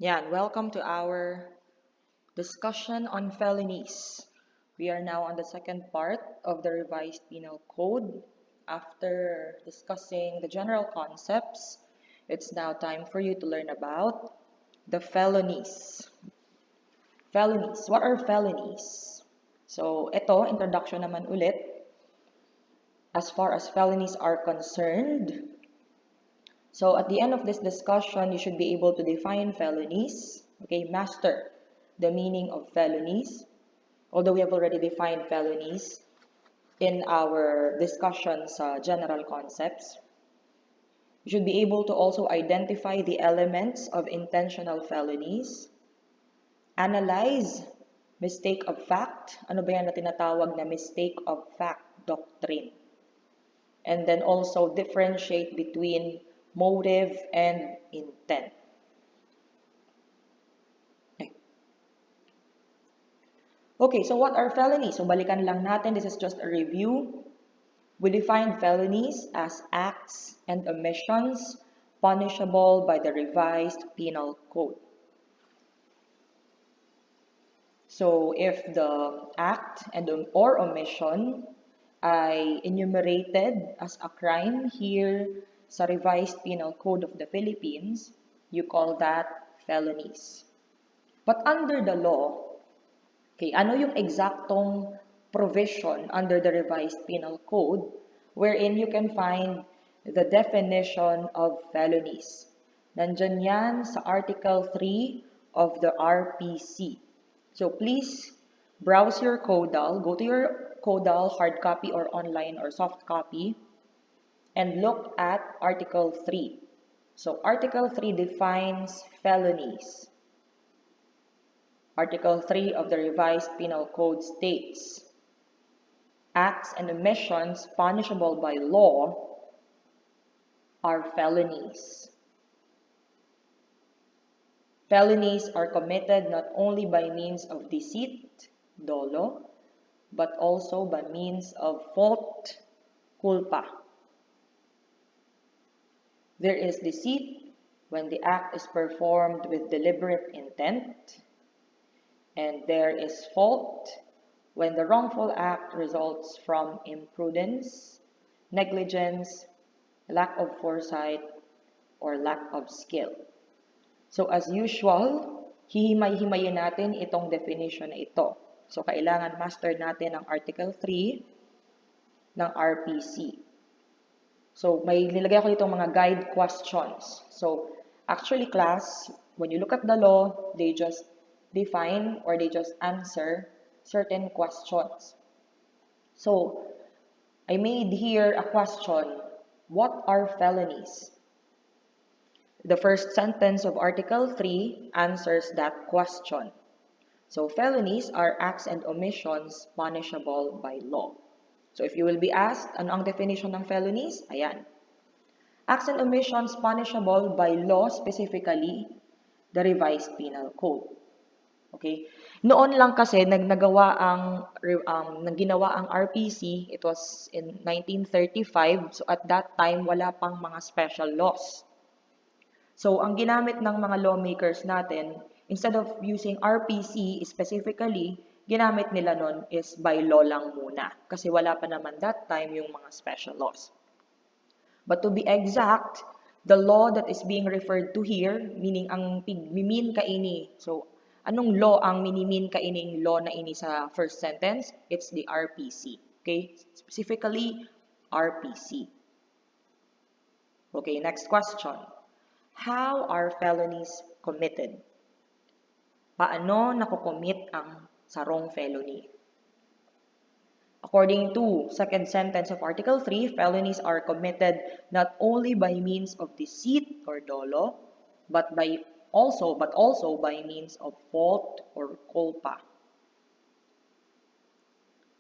Yan, welcome to our discussion on felonies. We are now on the second part of the revised penal code. After discussing the general concepts, it's now time for you to learn about the felonies. Felonies. What are felonies? So, ito, introduction naman ulit. As far as felonies are concerned, so at the end of this discussion, you should be able to define felonies. Okay, master the meaning of felonies. Although we have already defined felonies in our discussions, general concepts. You should be able to also identify the elements of intentional felonies. Analyze mistake of fact. Ano ba yan na tinatawag na mistake of fact doctrine? And then also differentiate between motive and intent. Okay, so what are felonies? So balikan lang natin, this is just a review. We define felonies as acts and omissions punishable by the revised penal code. So if the act and or omission ay enumerated as a crime here sa revised penal code of the Philippines, you call that felonies. But under the law, okay, ano yung eksaktong provision under the revised penal code wherein you can find the definition of felonies? Nandyan yan sa Article 3 of the RPC. So please browse your CODAL, go to your CODAL hard copy or online or soft copy, and look at Article 3. So Article 3 defines felonies. Article 3 of the revised penal code states, acts and omissions punishable by law are felonies. Felonies are committed not only by means of deceit, dolo, but also by means of fault, culpa. There is deceit when the act is performed with deliberate intent, and there is fault when the wrongful act results from imprudence, negligence, lack of foresight, or lack of skill. So as usual, hihimay-himayin natin itong definition na ito. So kailangan master natin ang Article 3 ng RPC. So may nilagay ako ditong mga guide questions. So actually class, when you look at the law, they just define or they just answer certain questions. So, I made here a question, what are felonies? The first sentence of Article 3 answers that question. So, felonies are acts and omissions punishable by law. So, if you will be asked, ano ang definition ng felonies? Ayan. Acts and omissions punishable by law, specifically the revised penal code. Okay? Noon lang kasi ginawa ang RPC, it was in 1935. So at that time wala pang mga special laws. So ang ginamit ng mga lawmakers natin, instead of using RPC specifically, ginamit nila nun is by law lang muna kasi wala pa naman that time yung mga special laws. But to be exact, the law that is being referred to here, meaning ang pigmimin kaini. So anong law ang minimin kaining law na ini sa first sentence? It's the RPC. Okay? Specifically, RPC. Okay, next question. How are felonies committed? Paano nakocommit ang sarong felony? According to second sentence of Article 3, felonies are committed not only by means of deceit or dolo, but also by means of fault or culpa.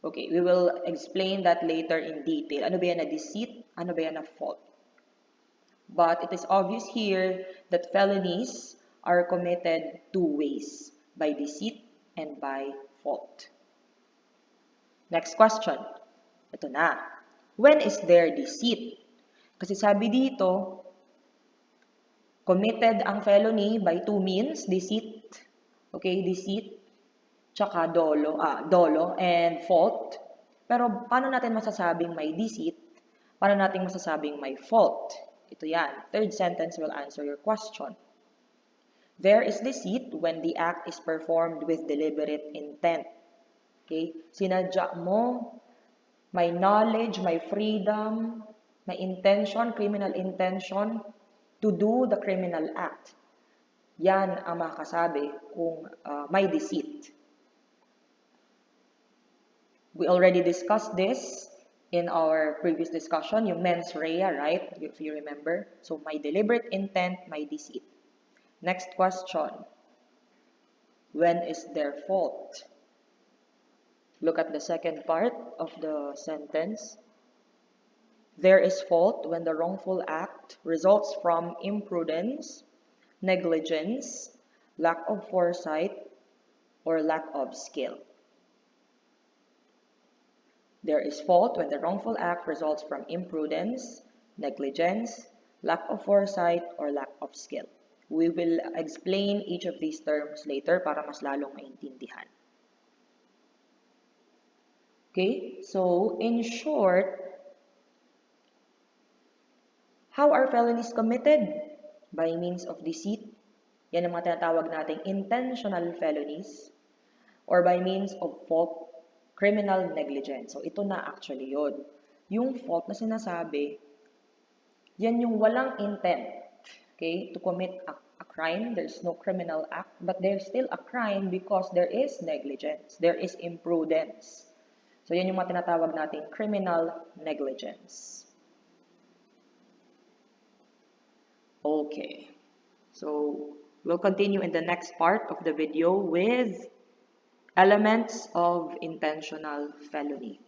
Okay, we will explain that later in detail. Ano ba yan na deceit? Ano ba yan na fault? But it is obvious here that felonies are committed two ways, by deceit and by fault. Next question. Ito na. When is there deceit? Kasi sabi dito, Committed ang felony by two means, deceit, okay, deceit, tsaka dolo and fault. Pero paano natin masasabing may deceit? Paano natin masasabing may fault? Ito yan. Third sentence will answer your question. There is deceit when the act is performed with deliberate intent. Okay? Sinadya mo, may knowledge, may freedom, may intention, criminal intention to do the criminal act. Yan ang makakasabi kung may deceit. We already discussed this in our previous discussion, yung mens rea, right? If you remember. So, may deliberate intent, may deceit. Next question. When is there fault? Look at the second part of the sentence. There is fault when the wrongful act results from imprudence, negligence, lack of foresight, or lack of skill. There is fault when the wrongful act results from imprudence, negligence, lack of foresight, or lack of skill. We will explain each of these terms later para mas lalong maintindihan. Okay, so in short, how are felonies committed? By means of deceit. Yan ang mga tinatawag nating intentional felonies. Or by means of fault, criminal negligence. So ito na actually yun. Yung fault na sinasabi, yan yung walang intent, okay, to commit a crime. There's no criminal act, but there's still a crime because there is negligence. There is imprudence. So yan yung mga tinatawag nating criminal negligence. Okay, so we'll continue in the next part of the video with elements of intentional felony.